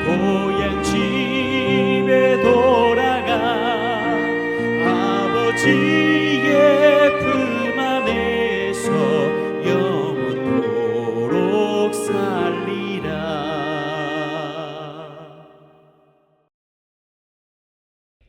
고향 집에 돌아가 아버지의 품 안에서 영원토록 살리라.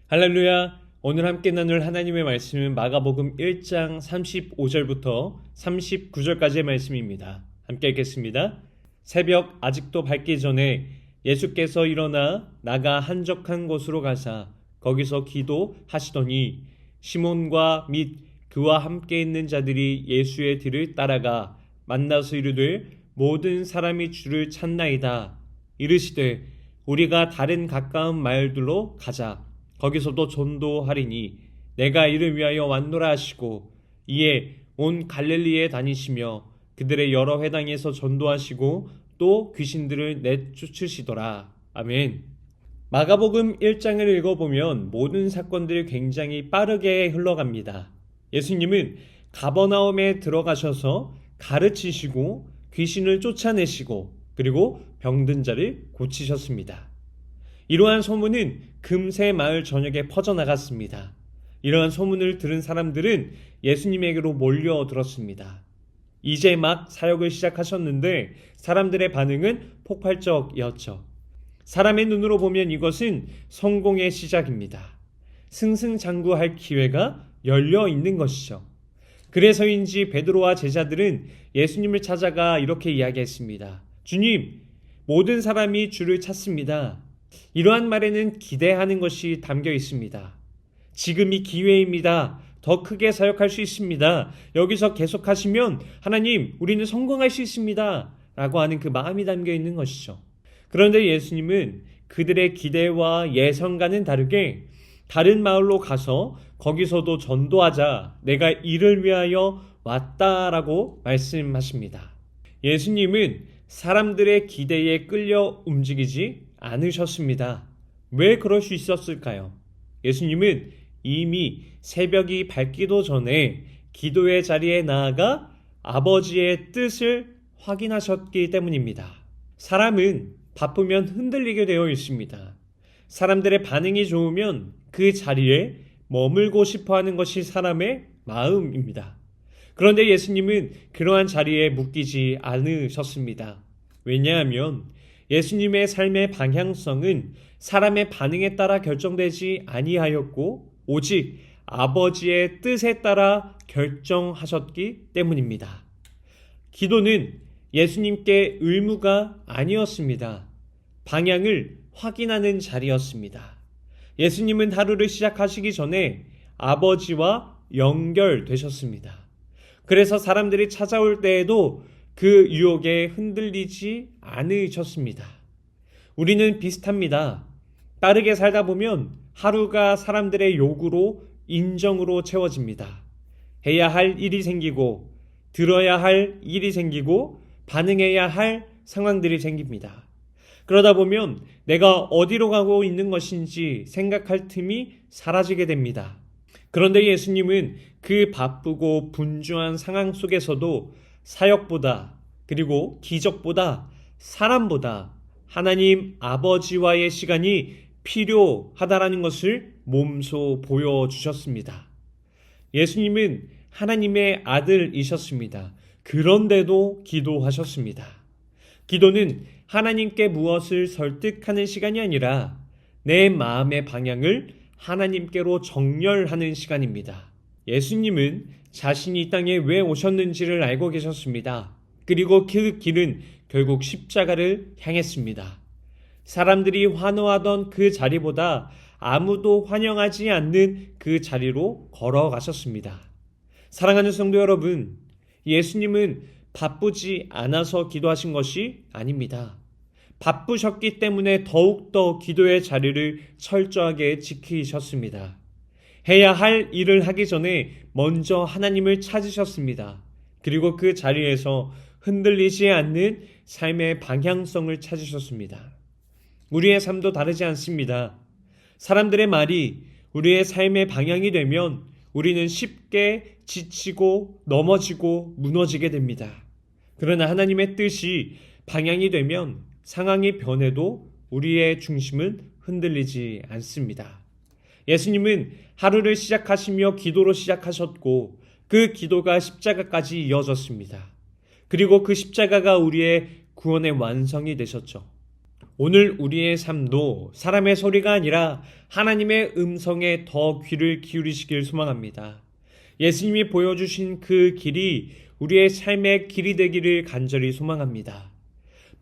할렐루야. 오늘 함께 나눌 하나님의 말씀은 마가복음 1장 35절부터 39절까지의 말씀입니다. 함께 읽겠습니다. 새벽 아직도 밝기 전에 예수께서 일어나 나가 한적한 곳으로 가사 거기서 기도하시더니 시몬과 및 그와 함께 있는 자들이 예수의 뒤를 따라가 만나서 이르되 모든 사람이 주를 찾나이다. 이르시되 우리가 다른 가까운 마을들로 가자. 거기서도 전도하리니 내가 이를 위하여 왔노라 하시고 이에 온 갈릴리에 다니시며 그들의 여러 회당에서 전도하시고 또 귀신들을 내쫓으시더라. 아멘. 마가복음 1장을 읽어보면 모든 사건들이 굉장히 빠르게 흘러갑니다. 예수님은 가버나움에 들어가셔서 가르치시고 귀신을 쫓아내시고 그리고 병든 자를 고치셨습니다. 이러한 소문은 금세 마을 전역에 퍼져나갔습니다. 이러한 소문을 들은 사람들은 예수님에게로 몰려들었습니다. 이제 막 사역을 시작하셨는데 사람들의 반응은 폭발적이었죠. 사람의 눈으로 보면 이것은 성공의 시작입니다. 승승장구할 기회가 열려 있는 것이죠. 그래서인지 베드로와 제자들은 예수님을 찾아가 이렇게 이야기했습니다. 주님, 모든 사람이 주를 찾습니다. 이러한 말에는 기대하는 것이 담겨 있습니다. 지금이 기회입니다. 더 크게 사역할 수 있습니다. 여기서 계속하시면 하나님, 우리는 성공할 수 있습니다. 라고 하는 그 마음이 담겨 있는 것이죠. 그런데 예수님은 그들의 기대와 예상과는 다르게 다른 마을로 가서 거기서도 전도하자 내가 이를 위하여 왔다라고 말씀하십니다. 예수님은 사람들의 기대에 끌려 움직이지 않으셨습니다. 왜 그럴 수 있었을까요? 예수님은 이미 새벽이 밝기도 전에 기도의 자리에 나아가 아버지의 뜻을 확인하셨기 때문입니다. 사람은 바쁘면 흔들리게 되어 있습니다. 사람들의 반응이 좋으면 그 자리에 머물고 싶어 하는 것이 사람의 마음입니다. 그런데 예수님은 그러한 자리에 묶이지 않으셨습니다. 왜냐하면 예수님의 삶의 방향성은 사람의 반응에 따라 결정되지 아니하였고 오직 아버지의 뜻에 따라 결정하셨기 때문입니다. 기도는 예수님께 의무가 아니었습니다. 방향을 확인하는 자리였습니다. 예수님은 하루를 시작하시기 전에 아버지와 연결되셨습니다. 그래서 사람들이 찾아올 때에도 그 유혹에 흔들리지 않으셨습니다. 우리는 비슷합니다. 빠르게 살다 보면 하루가 사람들의 요구로 인정으로 채워집니다. 해야 할 일이 생기고 들어야 할 일이 생기고 반응해야 할 상황들이 생깁니다. 그러다 보면 내가 어디로 가고 있는 것인지 생각할 틈이 사라지게 됩니다. 그런데 예수님은 그 바쁘고 분주한 상황 속에서도 사역보다 그리고 기적보다 사람보다 하나님 아버지와의 시간이 필요하다라는 것을 몸소 보여주셨습니다. 예수님은 하나님의 아들이셨습니다. 그런데도 기도하셨습니다. 기도는 하나님께 무엇을 설득하는 시간이 아니라 내 마음의 방향을 하나님께로 정렬하는 시간입니다. 예수님은 자신이 이 땅에 왜 오셨는지를 알고 계셨습니다. 그리고 그 길은 결국 십자가를 향했습니다. 사람들이 환호하던 그 자리보다 아무도 환영하지 않는 그 자리로 걸어가셨습니다. 사랑하는 성도 여러분, 예수님은 바쁘지 않아서 기도하신 것이 아닙니다. 바쁘셨기 때문에 더욱더 기도의 자리를 철저하게 지키셨습니다. 해야 할 일을 하기 전에 먼저 하나님을 찾으셨습니다. 그리고 그 자리에서 흔들리지 않는 삶의 방향성을 찾으셨습니다. 우리의 삶도 다르지 않습니다. 사람들의 말이 우리의 삶의 방향이 되면 우리는 쉽게 지치고 넘어지고 무너지게 됩니다. 그러나 하나님의 뜻이 방향이 되면 상황이 변해도 우리의 중심은 흔들리지 않습니다. 예수님은 하루를 시작하시며 기도로 시작하셨고 그 기도가 십자가까지 이어졌습니다. 그리고 그 십자가가 우리의 구원의 완성이 되셨죠. 오늘 우리의 삶도 사람의 소리가 아니라 하나님의 음성에 더 귀를 기울이시길 소망합니다. 예수님이 보여주신 그 길이 우리의 삶의 길이 되기를 간절히 소망합니다.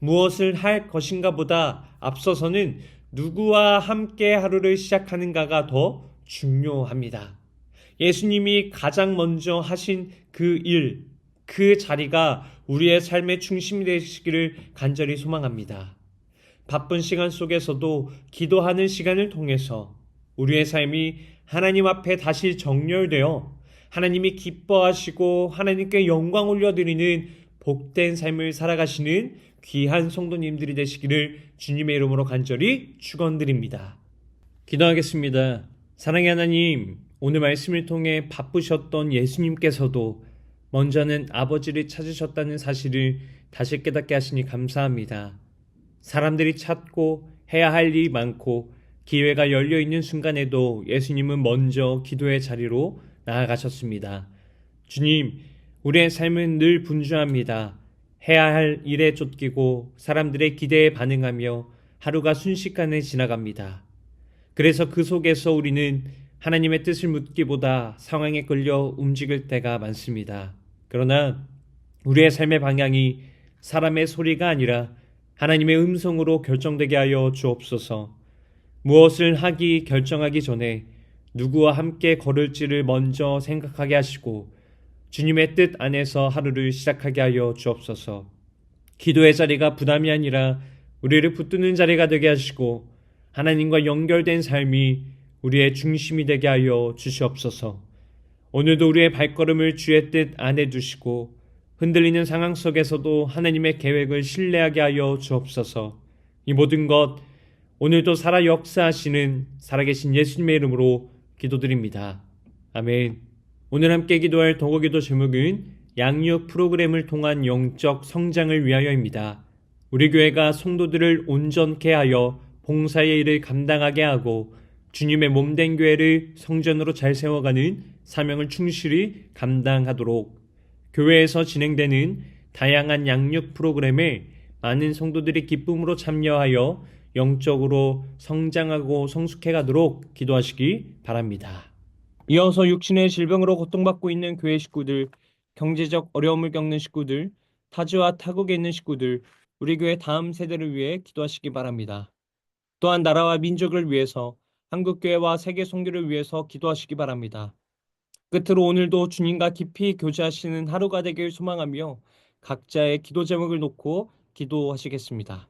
무엇을 할 것인가 보다 앞서서는 누구와 함께 하루를 시작하는가가 더 중요합니다. 예수님이 가장 먼저 하신 그 일, 그 자리가 우리의 삶의 중심이 되시기를 간절히 소망합니다. 바쁜 시간 속에서도 기도하는 시간을 통해서 우리의 삶이 하나님 앞에 다시 정렬되어 하나님이 기뻐하시고 하나님께 영광 올려드리는 복된 삶을 살아가시는 귀한 성도님들이 되시기를 주님의 이름으로 간절히 축원드립니다. 기도하겠습니다. 사랑의 하나님, 오늘 말씀을 통해 바쁘셨던 예수님께서도 먼저는 아버지를 찾으셨다는 사실을 다시 깨닫게 하시니 감사합니다. 사람들이 찾고 해야 할 일이 많고 기회가 열려 있는 순간에도 예수님은 먼저 기도의 자리로 나아가셨습니다. 주님, 우리의 삶은 늘 분주합니다. 해야 할 일에 쫓기고 사람들의 기대에 반응하며 하루가 순식간에 지나갑니다. 그래서 그 속에서 우리는 하나님의 뜻을 묻기보다 상황에 끌려 움직일 때가 많습니다. 그러나 우리의 삶의 방향이 사람의 소리가 아니라 하나님의 음성으로 결정되게 하여 주옵소서. 무엇을 하기 결정하기 전에 누구와 함께 걸을지를 먼저 생각하게 하시고 주님의 뜻 안에서 하루를 시작하게 하여 주옵소서. 기도의 자리가 부담이 아니라 우리를 붙드는 자리가 되게 하시고 하나님과 연결된 삶이 우리의 중심이 되게 하여 주시옵소서. 오늘도 우리의 발걸음을 주의 뜻 안에 두시고 흔들리는 상황 속에서도 하나님의 계획을 신뢰하게 하여 주옵소서. 이 모든 것 오늘도 살아 역사하시는 살아계신 예수님의 이름으로 기도드립니다. 아멘. 오늘 함께 기도할 도구기도 제목은 양육 프로그램을 통한 영적 성장을 위하여입니다. 우리 교회가 성도들을 온전케 하여 봉사의 일을 감당하게 하고 주님의 몸된 교회를 성전으로 잘 세워가는 사명을 충실히 감당하도록 교회에서 진행되는 다양한 양육 프로그램에 많은 성도들이 기쁨으로 참여하여 영적으로 성장하고 성숙해 가도록 기도하시기 바랍니다. 이어서 육신의 질병으로 고통받고 있는 교회 식구들, 경제적 어려움을 겪는 식구들, 타지와 타국에 있는 식구들, 우리 교회 다음 세대를 위해 기도하시기 바랍니다. 또한 나라와 민족을 위해서 한국교회와 세계 선교를 위해서 기도하시기 바랍니다. 끝으로 오늘도 주님과 깊이 교제하시는 하루가 되길 소망하며 각자의 기도 제목을 놓고 기도하시겠습니다.